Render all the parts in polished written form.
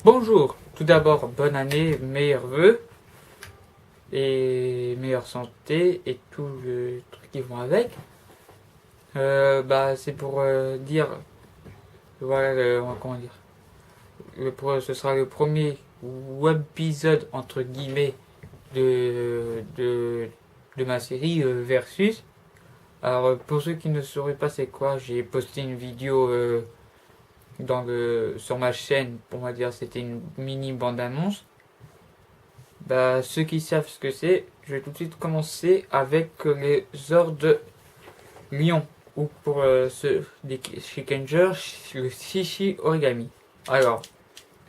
Bonjour, tout d'abord bonne année, meilleurs vœux et meilleure santé et tout le truc qui vont avec. C'est pour dire, voilà, comment dire, ce sera le premier web épisode entre guillemets de ma série Versus. Alors pour ceux qui ne sauraient pas c'est quoi, j'ai posté une vidéo sur ma chaîne, on va dire c'était une mini bande-annonce. Ceux qui savent ce que c'est, je vais tout de suite commencer avec les ordres Lyon, ou pour ceux des Shikanger, le Shishi Origami. Alors,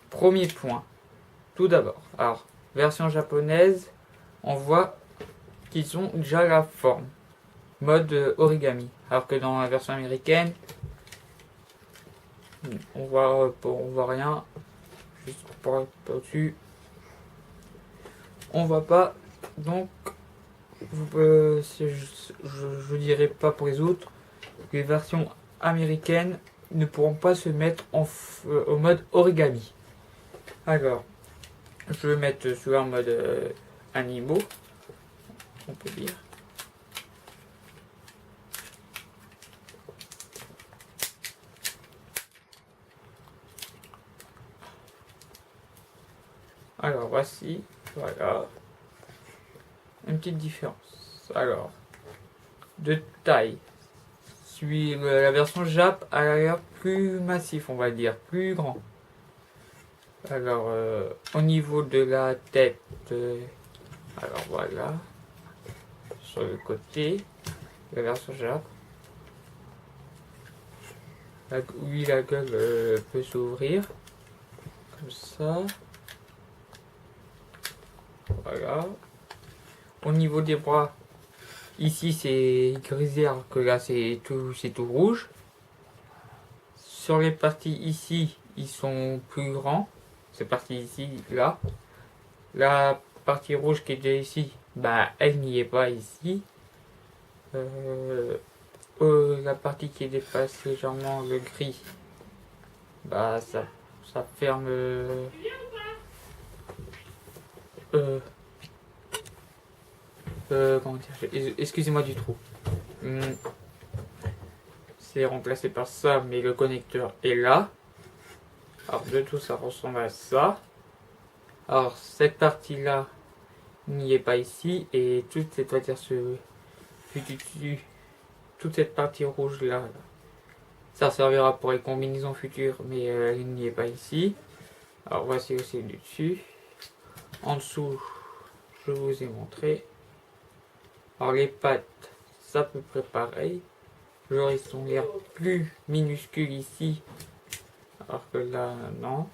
premier point, tout d'abord, alors, version japonaise, on voit qu'ils ont déjà la forme, mode origami, alors que dans la version américaine, on voit rien, juste pour au-dessus, on voit pas, donc je dirais pas pour les autres, les versions américaines ne pourront pas se mettre au mode origami. Alors, je vais mettre sur un mode animaux, on peut dire. Alors voici, voilà, une petite différence. Alors, de taille, la version Jap a l'air plus massif, on va dire, plus grand. Alors, au niveau de la tête, alors voilà, sur le côté, la version Jap. Oui, la gueule peut s'ouvrir, comme ça. Voilà. Au niveau des bras, ici c'est grisé alors que là c'est tout rouge. Sur les parties ici, ils sont plus grands. Cette partie ici, là. La partie rouge qui est déjà ici, elle n'y est pas ici. La partie qui dépasse légèrement le gris, ça ferme. Comment dire, excusez-moi du trou. C'est remplacé par ça, mais le connecteur est là. Alors de tout ça ressemble à ça. Alors cette partie là n'y est pas ici et toute cette, on va dire, toute cette partie rouge là, ça servira pour les combinaisons futures, mais elle n'y est pas ici. Alors voici aussi du dessus. En dessous, je vous ai montré. Alors les pattes, c'est à peu près pareil. Genre ils sont l'air plus minuscules ici, alors que là non.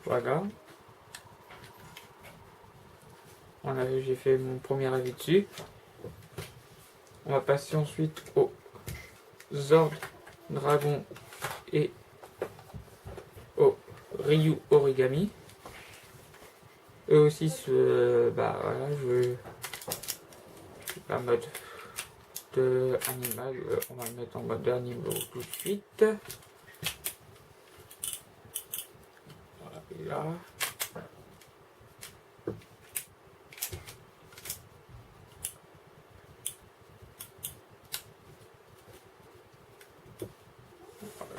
Voilà. J'ai fait mon premier avis dessus. On va passer ensuite aux Zord Dragon et au Ryu Origami. Eux aussi, voilà, je la mode de animal, on va le mettre en mode animal tout de suite. Voilà, là.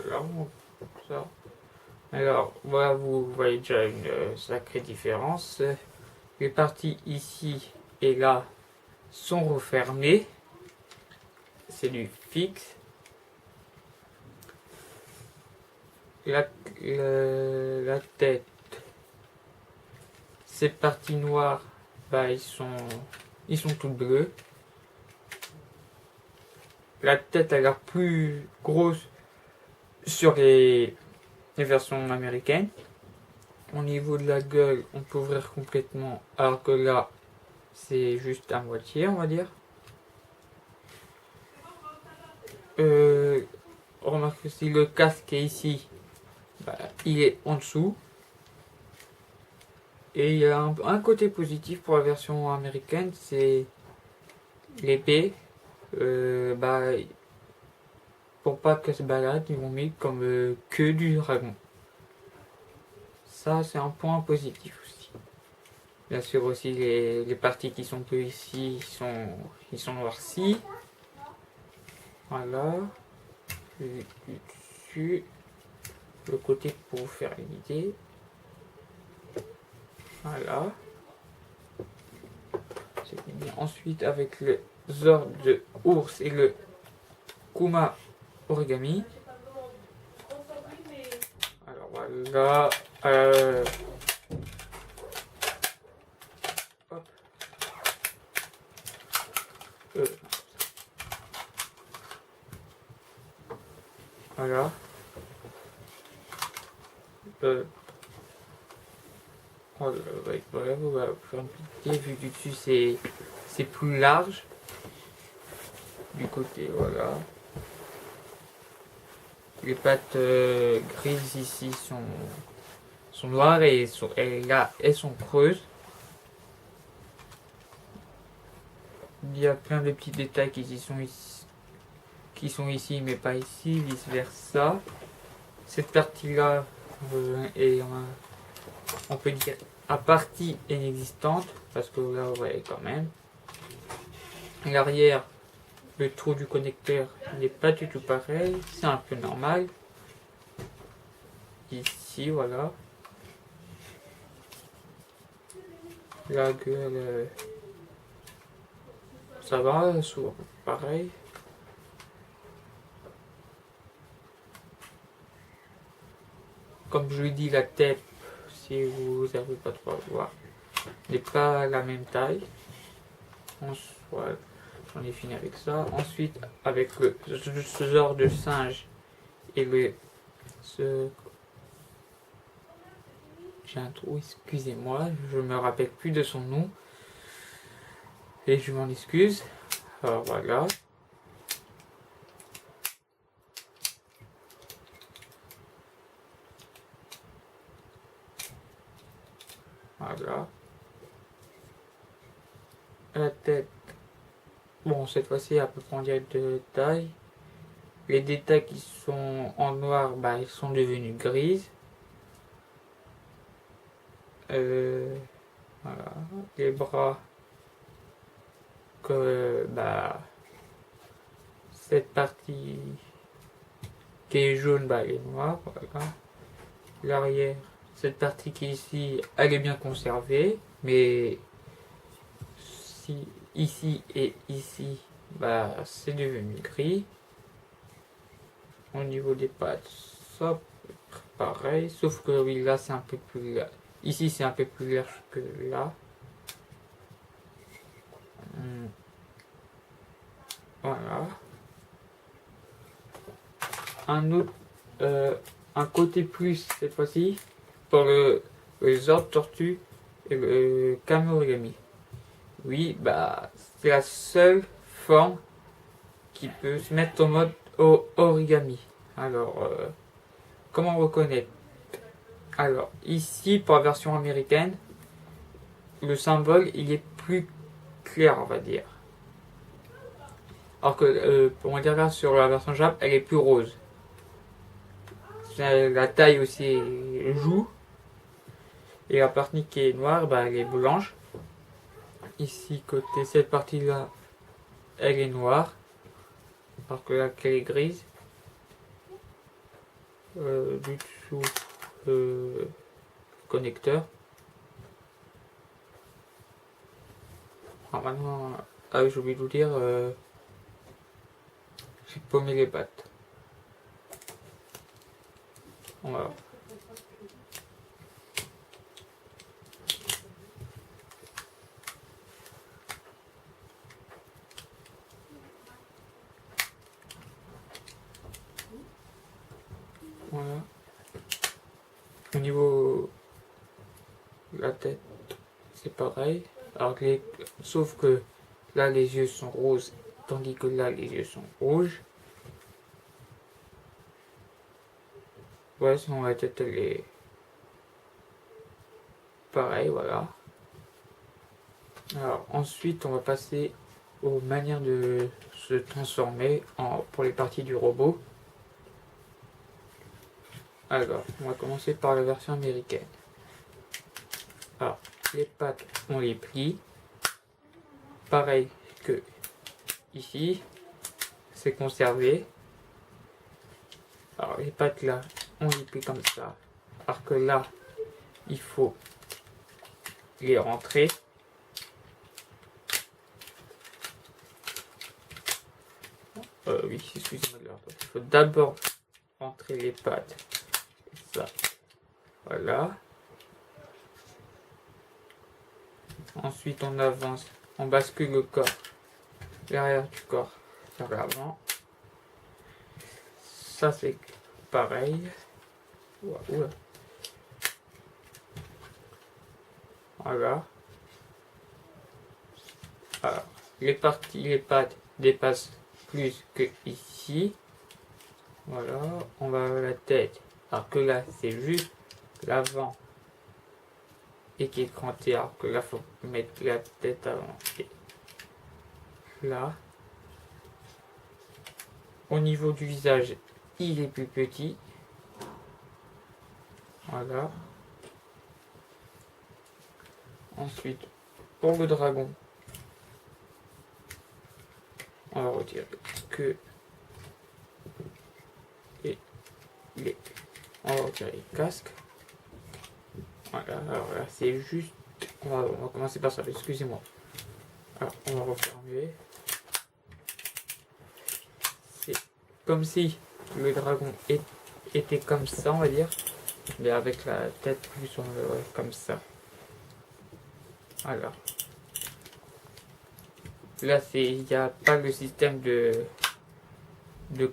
Voilà, ça. Alors, voilà, vous voyez déjà une sacrée différence. Les parties ici et là sont refermées. C'est du fixe. La tête, ces parties noires, ils sont toutes bleues. La tête a l'air plus grosse sur les versions américaines. Au niveau de la gueule, on peut ouvrir complètement, alors que là, c'est juste à moitié, on va dire. Remarque aussi le casque est ici, il est en dessous. Et il y a un côté positif pour la version américaine, c'est l'épée. Pour pas qu'elle se balade, ils l'ont mis comme queue du dragon. ça c'est un point positif aussi. Bien sûr aussi les parties qui sont peu ici, ils sont noircies. Voilà. Du dessus. Le côté pour vous faire une idée. Voilà. C'est bien. Ensuite avec le Zord de ours et le Kuma origami. Alors voilà. Hop. Voilà. Voilà, on va faire une petite idée. Vu du dessus, c'est plus large. Du côté, voilà. Les pattes grises ici sont noires et là, elles sont creuses. Il y a plein de petits détails qui sont ici mais pas ici, vice versa. Cette partie-là est, on peut dire, à partie inexistante, parce que là, vous voyez quand même. L'arrière, le trou du connecteur n'est pas du tout pareil, c'est un peu normal. Ici, voilà. La gueule, ça va, souvent pareil. Comme je vous dis, la tête, si vous n'arrivez pas trop à voir, n'est pas la même taille. Voilà, j'en ai fini avec ça. Ensuite, avec ce genre de singe et j'ai un trou, excusez-moi, je me rappelle plus de son nom. Et je m'en excuse. Alors voilà. Voilà. La tête. Bon, cette fois-ci, à peu près de taille. Les détails qui sont en noir, bah, ils sont devenus grises. Voilà. Les bras. Que, bah, cette partie qui est jaune, bah, elle est noire. Voilà. L'arrière. Cette partie qui est ici, elle est bien conservée. Mais si ici et ici, bah, c'est devenu gris. Au niveau des pattes, ça pareil, sauf que oui, là c'est un peu plus large. Ici c'est un peu plus large que là. Voilà. Un autre, un côté plus cette fois-ci pour les autres tortues et le Kamorigami. Oui, bah c'est la seule forme qui peut se mettre en mode origami. Alors, comment reconnaître? Alors, ici, pour la version américaine, le symbole, il est plus clair, on va dire. Alors que, on va dire là, sur la version Jap, elle est plus rose. La taille aussi joue. Et la partie qui est noire, bah, elle est blanche. Ici, côté cette partie-là, elle est noire. Alors que là, elle est grise. Du dessous, connecteur. Alors maintenant, j'ai oublié de vous dire, j'ai paumé les pattes. Voilà. Voilà. Au niveau de la tête, c'est pareil. Alors sauf que là les yeux sont roses, tandis que là les yeux sont rouges. Ouais, sinon la tête elle est pareil, voilà. Alors ensuite on va passer aux manières de se transformer pour les parties du robot. Alors, on va commencer par la version américaine. Alors, les pattes, on les plie. Pareil que ici, c'est conservé. Alors, les pattes là, on les plie comme ça. Alors que là, il faut les rentrer. Oui, excusez-moi de l'ordre. Il faut d'abord rentrer les pattes. Ça, voilà. Ensuite, on avance, on bascule le corps, l'arrière du corps vers l'avant. Ça, c'est pareil. Ouah. Voilà. Alors, les pattes dépassent plus que ici. Voilà, on va à la tête. Alors que là, c'est juste l'avant et qui est cranté. Alors que là, faut mettre la tête avant. Et là, au niveau du visage, il est plus petit. Voilà. Ensuite, pour le dragon, on va retirer que et les. On va retirer les casques. Voilà, alors là c'est juste. On va commencer par ça, excusez-moi. Alors on va refermer. C'est comme si le dragon était comme ça, on va dire. Mais avec la tête plus comme ça. Alors. Là il n'y a pas le système de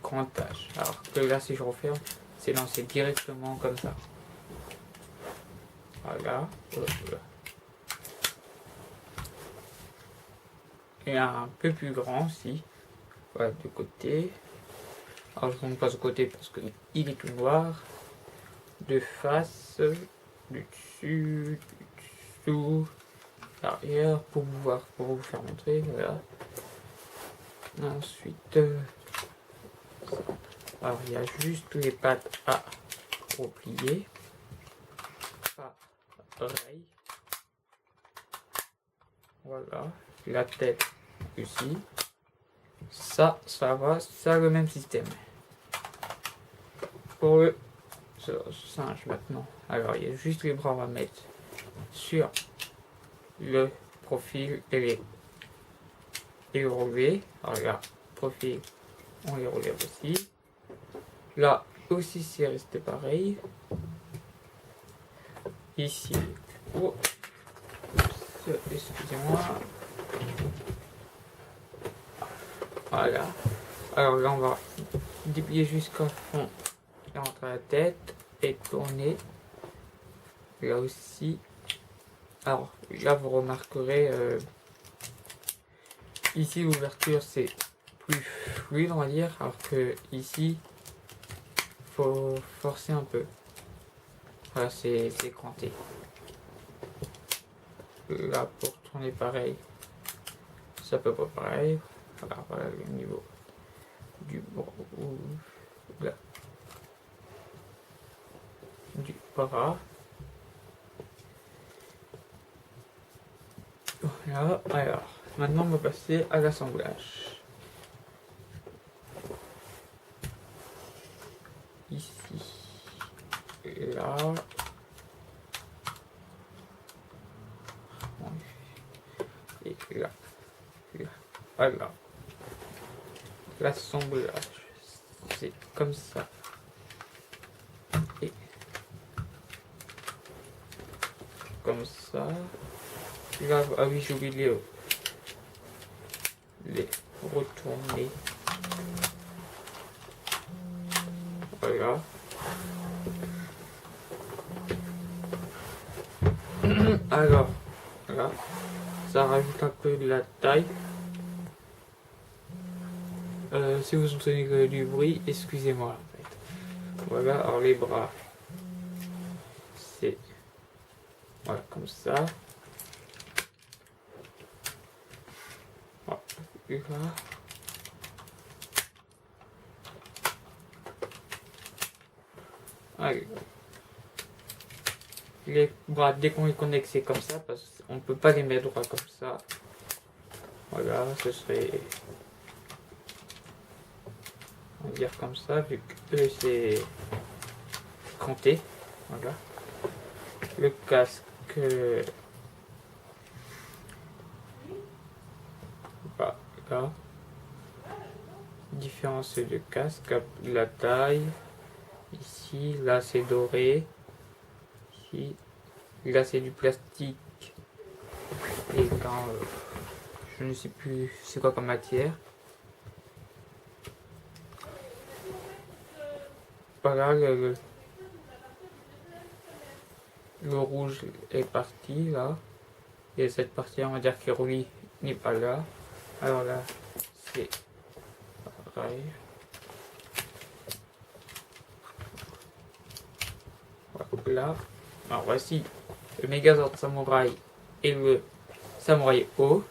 crantage. Alors que là si je referme, c'est lancé directement comme ça. Voilà. Et un peu plus grand aussi. Voilà, de côté. Alors je ne montre pas ce côté parce qu'il est tout noir. De face, du dessus, du dessous, l'arrière pour vous faire montrer. Voilà. Ensuite, alors il y a juste les pattes à replier. Pareil. Voilà. La tête ici. Ça va, ça a le même système. Pour le singe maintenant. Alors il y a juste les bras, on va mettre sur le profil et les relever. Alors là, profil, on les relève aussi. Là aussi c'est resté pareil. Ici, oh, excusez-moi. Voilà. Alors là on va déplier jusqu'au fond entre la tête et tourner. Là aussi. Alors là vous remarquerez ici l'ouverture c'est plus fluide on va dire, alors que ici faut forcer un peu. Voilà, c'est cranté. Là pour tourner pareil, ça peut pas pareil. Voilà le niveau du là, du bras. Voilà, alors maintenant on va passer à l'assemblage. Ici, là, et là, voilà. L'assemblage, c'est comme ça. Et comme ça. Là, ah oui, j'ai oublié les retourner. Voilà. Alors, là, ça rajoute un peu de la taille. Si vous entendez du bruit, excusez-moi en fait. Voilà, alors les bras, c'est voilà comme ça. Voilà. Allez. les bras, dès qu'on les connecte, c'est comme ça, parce qu'on ne peut pas les mettre droit comme ça. Voilà, ce serait, on va dire comme ça, vu que eux c'est cranté. Voilà. Le casque, voilà. Différence de casque, la taille. Ici, là c'est doré. Ici, là c'est du plastique. Et quand je ne sais plus c'est quoi comme matière. Voilà, le rouge est parti là. Et cette partie, on va dire qui relie, n'est pas là. Alors là, c'est pareil. Voilà. Alors voici le Megazord Samouraï et le Samouraï O.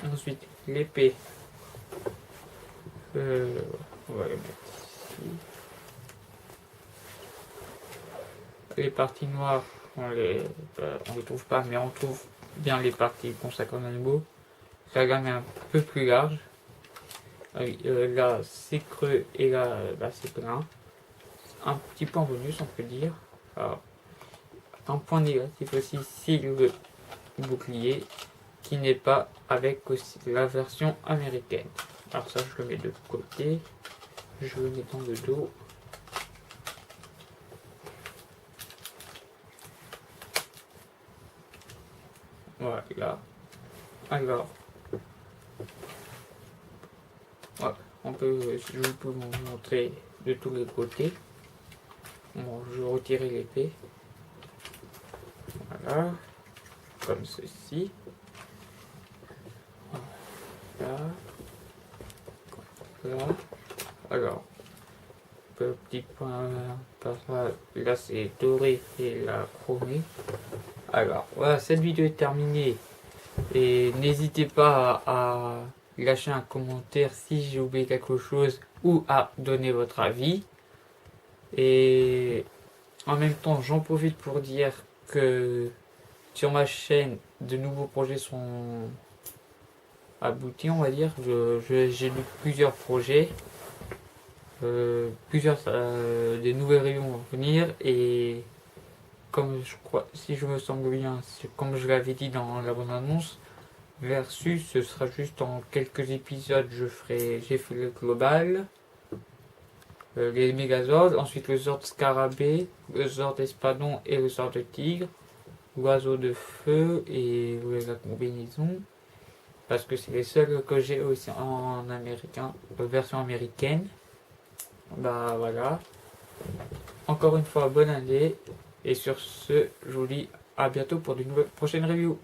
Ensuite, l'épée. On va le mettre ici. Les parties noires, on les trouve pas, mais on trouve bien les parties consacrées aux animaux. La gamme est un peu plus large. Là, c'est creux et là, c'est plein. Un petit point bonus, on peut dire. Alors, un point négatif aussi, c'est le bouclier qui n'est pas avec aussi la version américaine. Alors ça, je le mets de côté. Je le mets dans le dos. Voilà. Alors, voilà. Je peux vous montrer de tous les côtés. Bon, je vais retirer l'épée. Voilà. Comme ceci. Voilà. Là. Alors, petit point par là, là c'est doré et là chromé. Alors, voilà, cette vidéo est terminée. Et n'hésitez pas à lâcher un commentaire si j'ai oublié quelque chose ou à donner votre avis. Et en même temps, j'en profite pour dire que sur ma chaîne, de nouveaux projets sont aboutis, on va dire. J'ai lu plusieurs projets. Des nouvelles reviews vont venir et comme je crois, si je me semble bien, comme je l'avais dit dans la bonne annonce, Versus, ce sera juste en quelques épisodes, j'ai fait le global, les Megazords, ensuite le Zord Scarabée, le Zord Espadon et le Zord de Tigre, l'Oiseau de Feu et la combinaison, parce que c'est les seuls que j'ai aussi en américain, version américaine. Bah voilà. Encore une fois, bonne année. Et sur ce, je vous dis à bientôt pour de nouvelles prochaines reviews.